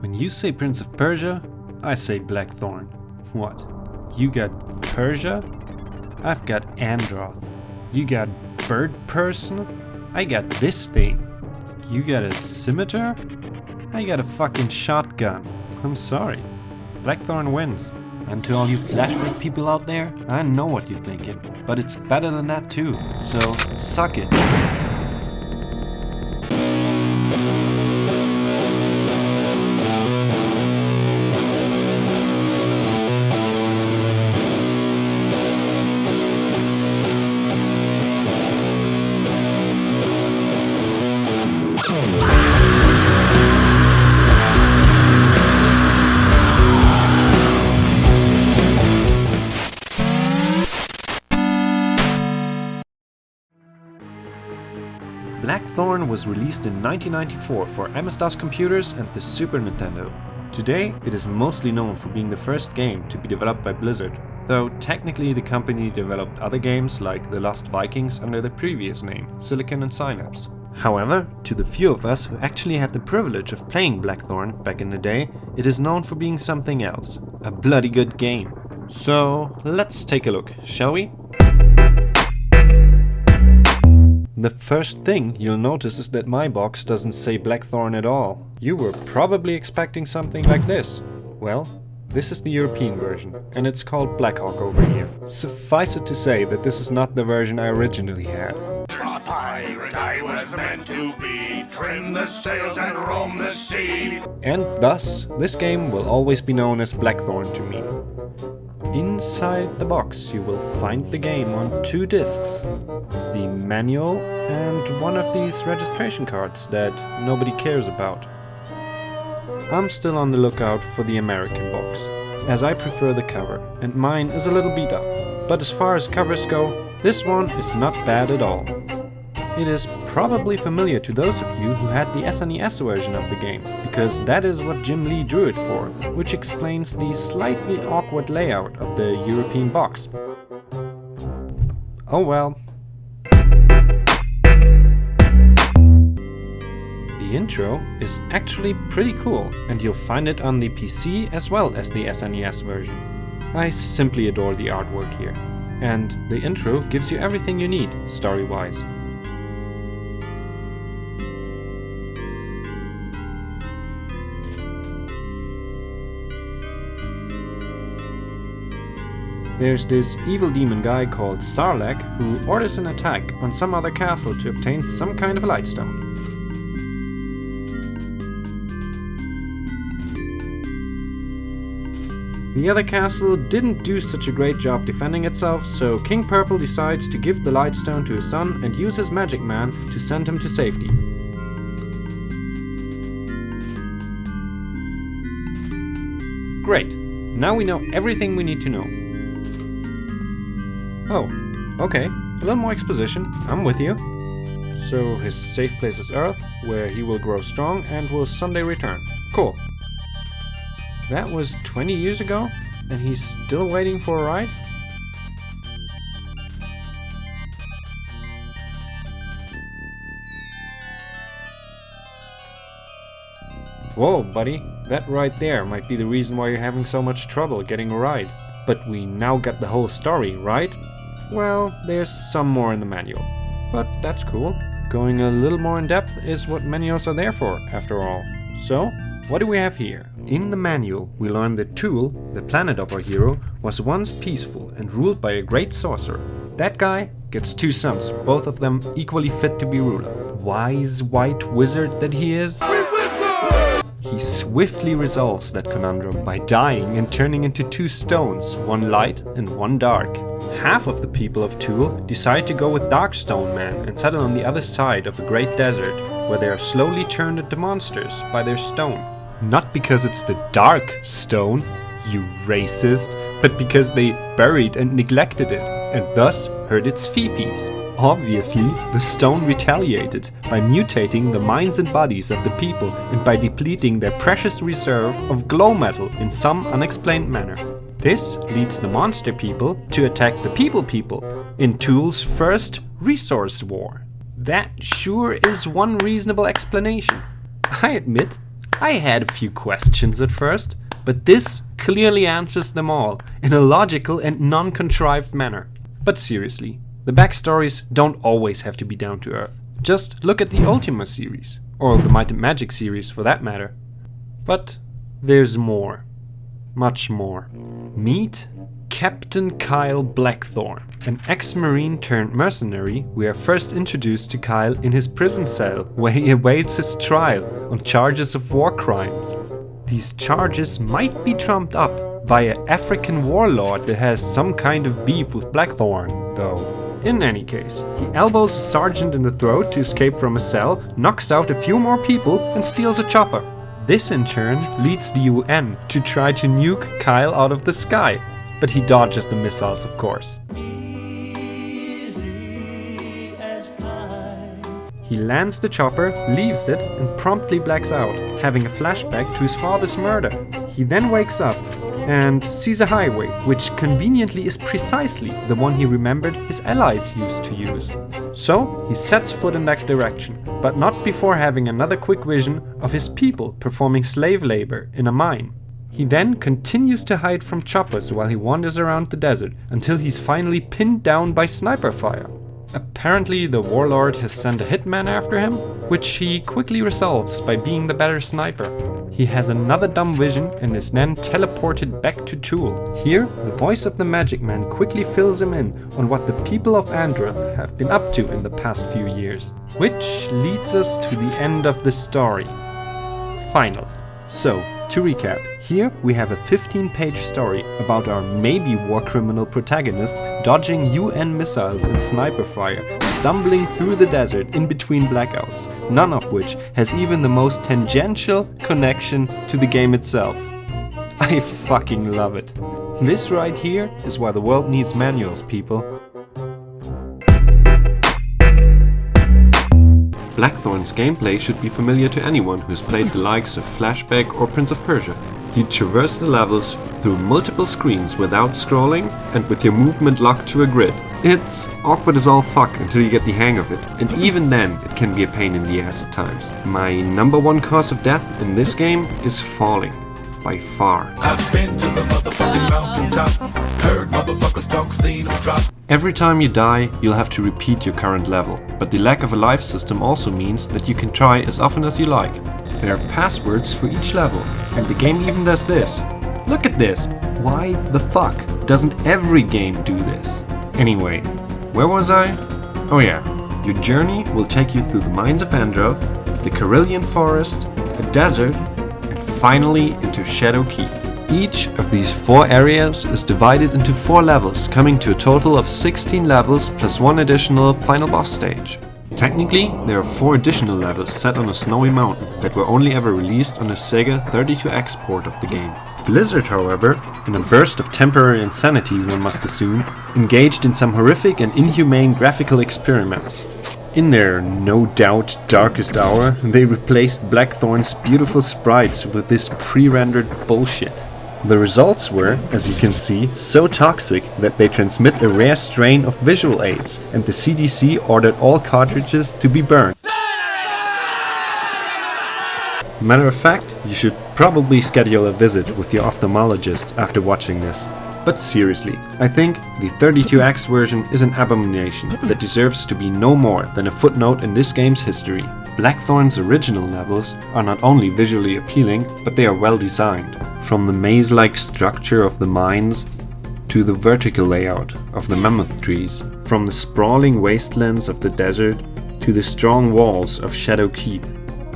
When you say Prince of Persia, I say Blackthorn. What? You got Persia? I've got Androth. You got Bird Person? I got this thing. You got a scimitar? I got a fucking shotgun. I'm sorry. Blackthorn wins. And to all you flashback people out there, I know what you're thinking, but it's better than that too, so suck it. Blackthorn was released in 1994 for MS-DOS computers and the Super Nintendo. Today, it is mostly known for being the first game to be developed by Blizzard, though technically the company developed other games like The Lost Vikings under the previous name, Silicon and Synapse. However, to the few of us who actually had the privilege of playing Blackthorn back in the day, it is known for being something else. A bloody good game. So, let's take a look, shall we? The first thing you'll notice is that my box doesn't say Blackthorn at all. You were probably expecting something like this. Well, this is the European version, and it's called Blackhawk over here. Suffice it to say that this is not the version I originally had. A pirate I was meant to be, trim the sails and roam the sea. And thus, this game will always be known as Blackthorn to me. Inside the box you will find the game on 2 discs, the manual and one of these registration cards that nobody cares about. I'm still on the lookout for the American box, as I prefer the cover, and mine is a little beat up. But as far as covers go, this one is not bad at all. It is probably familiar to those of you who had the SNES version of the game, because that is what Jim Lee drew it for, which explains the slightly awkward layout of the European box. Oh well. The intro is actually pretty cool, and you'll find it on the PC as well as the SNES version. I simply adore the artwork here, and the intro gives you everything you need, story-wise. There's this evil demon guy called Sarlacc who orders an attack on some other castle to obtain some kind of lightstone. The other castle didn't do such a great job defending itself, so King Purple decides to give the lightstone to his son and use his magic man to send him to safety. Great, now we know everything we need to know. Oh, okay, a little more exposition, I'm with you. So his safe place is Earth, where he will grow strong and will someday return. Cool. That was 20 years ago, and he's still waiting for a ride? Whoa, buddy, that right there might be the reason why you're having so much trouble getting a ride. But we now get the whole story, right? Well, there's some more in the manual. But that's cool. Going a little more in depth is what manuals are there for, after all. So, what do we have here? In the manual, we learn that Tool, the planet of our hero, was once peaceful and ruled by a great sorcerer. That guy gets 2 sons, both of them equally fit to be ruler. Wise white wizard that he is. He swiftly resolves that conundrum by dying and turning into 2 stones, one light and one dark. Half of the people of Tool decide to go with Darkstone Man and settle on the other side of the Great Desert, where they are slowly turned into monsters by their stone. Not because it's the dark stone, you racist, but because they buried and neglected it, and thus hurt its fifis. Obviously, the stone retaliated by mutating the minds and bodies of the people and by depleting their precious reserve of glow metal in some unexplained manner. This leads the monster people to attack the people in Tool's first resource war. That sure is one reasonable explanation. I admit, I had a few questions at first, but this clearly answers them all in a logical and non-contrived manner. But seriously, the backstories don't always have to be down to earth. Just look at the Ultima series, or the Might and Magic series for that matter. But there's more. Much more. Meet Captain Kyle Blackthorn, an ex-marine turned mercenary. We are first introduced to Kyle in his prison cell, where he awaits his trial on charges of war crimes. These charges might be trumped up by an African warlord that has some kind of beef with Blackthorn, though. In any case, he elbows a sergeant in the throat to escape from a cell, knocks out a few more people, and steals a chopper. This in turn leads the UN to try to nuke Kyle out of the sky, but he dodges the missiles, of course. He lands the chopper, leaves it, and promptly blacks out, having a flashback to his father's murder. He then wakes up and sees a highway, which conveniently is precisely the one he remembered his allies used to use. So he sets foot in that direction, but not before having another quick vision of his people performing slave labor in a mine. He then continues to hide from choppers while he wanders around the desert until he's finally pinned down by sniper fire. Apparently the warlord has sent a hitman after him, which he quickly resolves by being the better sniper. He has another dumb vision and is then teleported back to Tool. Here, the voice of the magic man quickly fills him in on what the people of Androth have been up to in the past few years. Which leads us to the end of the story. Finally. So, to recap, here we have a 15-page story about our maybe war criminal protagonist dodging UN missiles and sniper fire, stumbling through the desert in between blackouts, none of which has even the most tangential connection to the game itself. I fucking love it. This right here is why the world needs manuals, people. Blackthorn's gameplay should be familiar to anyone who's played the likes of Flashback or Prince of Persia. You traverse the levels through multiple screens without scrolling and with your movement locked to a grid. It's awkward as all fuck until you get the hang of it, and even then it can be a pain in the ass at times. My number one cause of death in this game is falling. By far. I've been to the motherfucking mountaintop, heard motherfuckers talk, seen them drop. Every time you die, you'll have to repeat your current level, but the lack of a life system also means that you can try as often as you like. There are passwords for each level, and the game even does this. Look at this! Why the fuck doesn't every game do this? Anyway, where was I? Oh yeah, your journey will take you through the mines of Androth, the Carillion Forest, a desert, and finally into Shadow Keep. Each of these 4 areas is divided into 4 levels, coming to a total of 16 levels plus 1 additional final boss stage. Technically, there are 4 additional levels set on a snowy mountain that were only ever released on a Sega 32X port of the game. Blizzard, however, in a burst of temporary insanity one must assume, engaged in some horrific and inhumane graphical experiments. In their no doubt darkest hour, they replaced Blackthorn's beautiful sprites with this pre-rendered bullshit. The results were, as you can see, so toxic that they transmit a rare strain of visual aids, and the CDC ordered all cartridges to be burned. Matter of fact, you should probably schedule a visit with your ophthalmologist after watching this. But seriously, I think the 32X version is an abomination that deserves to be no more than a footnote in this game's history. Blackthorn's original levels are not only visually appealing, but they are well designed. From the maze-like structure of the mines, to the vertical layout of the mammoth trees, from the sprawling wastelands of the desert, to the strong walls of Shadow Keep.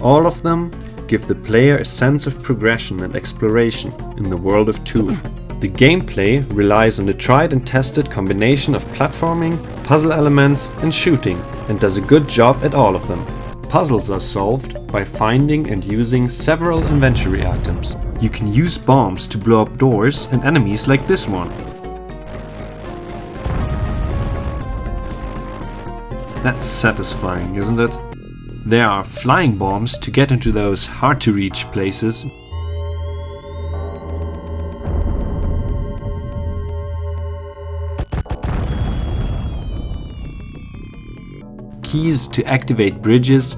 All of them give the player a sense of progression and exploration in the world of Tool. The gameplay relies on the tried and tested combination of platforming, puzzle elements, and shooting, and does a good job at all of them. Puzzles are solved by finding and using several inventory items. You can use bombs to blow up doors and enemies like this one. That's satisfying, isn't it? There are flying bombs to get into those hard-to-reach places. Keys to activate bridges.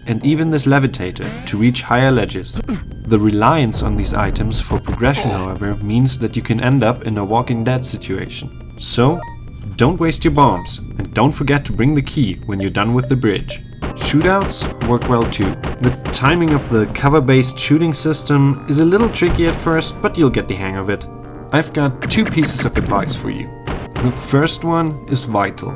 and even this levitator to reach higher ledges. The reliance on these items for progression, however, means that you can end up in a Walking Dead situation. So, don't waste your bombs, and don't forget to bring the key when you're done with the bridge. Shootouts work well too. The timing of the cover-based shooting system is a little tricky at first, but you'll get the hang of it. I've got 2 pieces of advice for you. The first one is vital.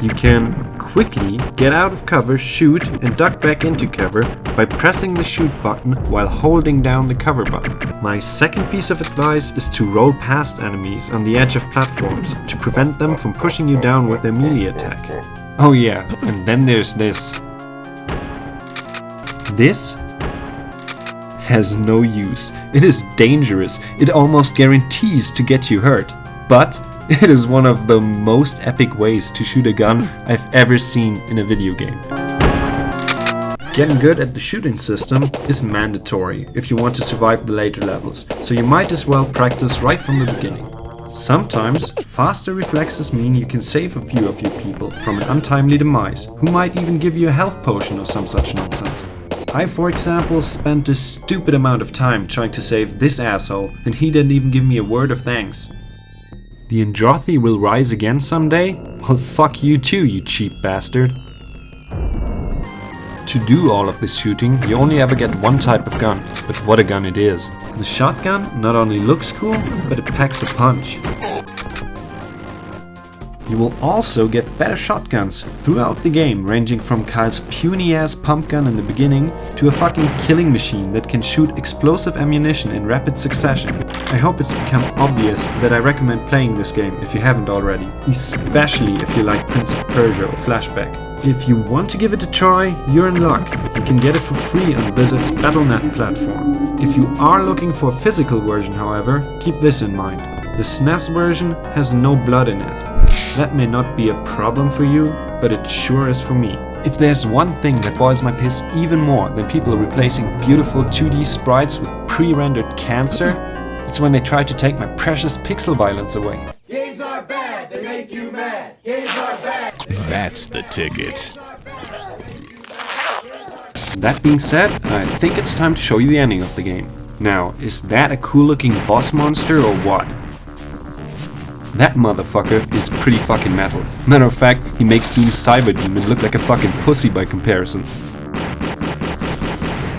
You can quickly get out of cover, shoot, and duck back into cover by pressing the shoot button while holding down the cover button. My second piece of advice is to roll past enemies on the edge of platforms to prevent them from pushing you down with their melee attack. Oh yeah, and then there's this. This has no use. It is dangerous. It almost guarantees to get you hurt. But it is one of the most epic ways to shoot a gun I've ever seen in a video game. Getting good at the shooting system is mandatory if you want to survive the later levels, so you might as well practice right from the beginning. Sometimes, faster reflexes mean you can save a few of your people from an untimely demise, who might even give you a health potion or some such nonsense. I, for example, spent a stupid amount of time trying to save this asshole, and he didn't even give me a word of thanks. The Androthi will rise again someday? Well, fuck you too, you cheap bastard. To do all of this shooting, you only ever get one type of gun, but what a gun it is. The shotgun not only looks cool, but it packs a punch. You will also get better shotguns throughout the game, ranging from Kyle's puny ass pump gun in the beginning to a fucking killing machine that can shoot explosive ammunition in rapid succession. I hope it's become obvious that I recommend playing this game if you haven't already, especially if you like Prince of Persia or Flashback. If you want to give it a try, you're in luck. You can get it for free on Blizzard's Battle.net platform. If you are looking for a physical version, however, keep this in mind. The SNES version has no blood in it. That may not be a problem for you, but it sure is for me. If there's one thing that boils my piss even more than people replacing beautiful 2D sprites with pre-rendered cancer, it's when they try to take my precious pixel violence away. Games are bad, they make you mad. Games are bad. That's the ticket. That being said, I think it's time to show you the ending of the game. Now, is that a cool looking boss monster or what? That motherfucker is pretty fucking metal. Matter of fact, he makes Doom's Cyber Demon look like a fucking pussy by comparison.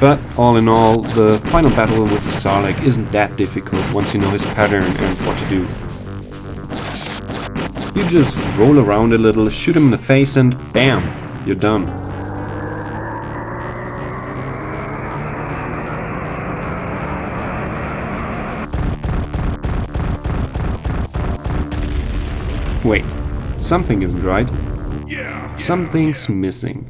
But all in all, the final battle with the Sarlacc isn't that difficult once you know his pattern and what to do. You just roll around a little, shoot him in the face and bam, you're done. Wait, something isn't right. Something's missing.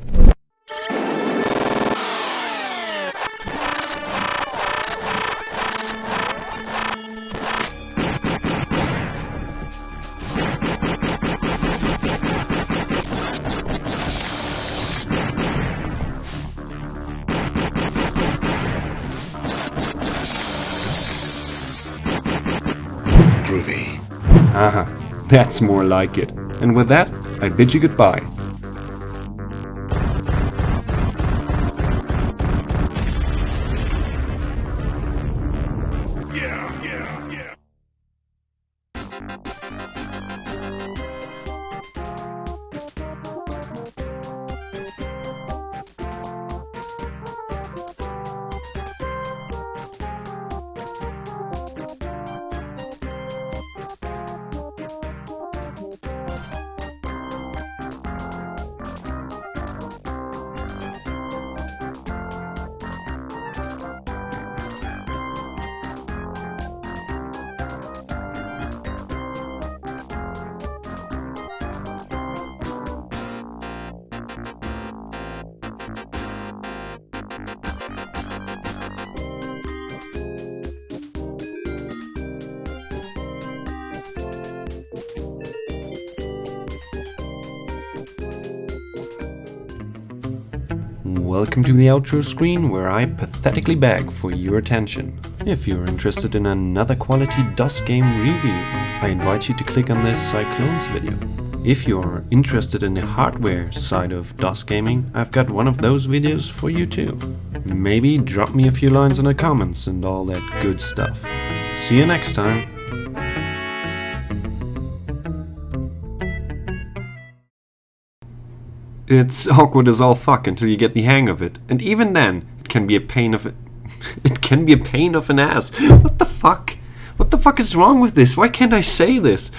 Groovy. Aha. That's more like it. And with that, I bid you goodbye. Welcome to the outro screen where I pathetically beg for your attention. If you're interested in another quality DOS game review, I invite you to click on this Cyclones video. If you're interested in the hardware side of DOS gaming, I've got one of those videos for you too. Maybe drop me a few lines in the comments and all that good stuff. See you next time. It's awkward as all fuck until you get the hang of it, and even then, it can be a pain of an ass. What the fuck? What the fuck is wrong with this? Why can't I say this?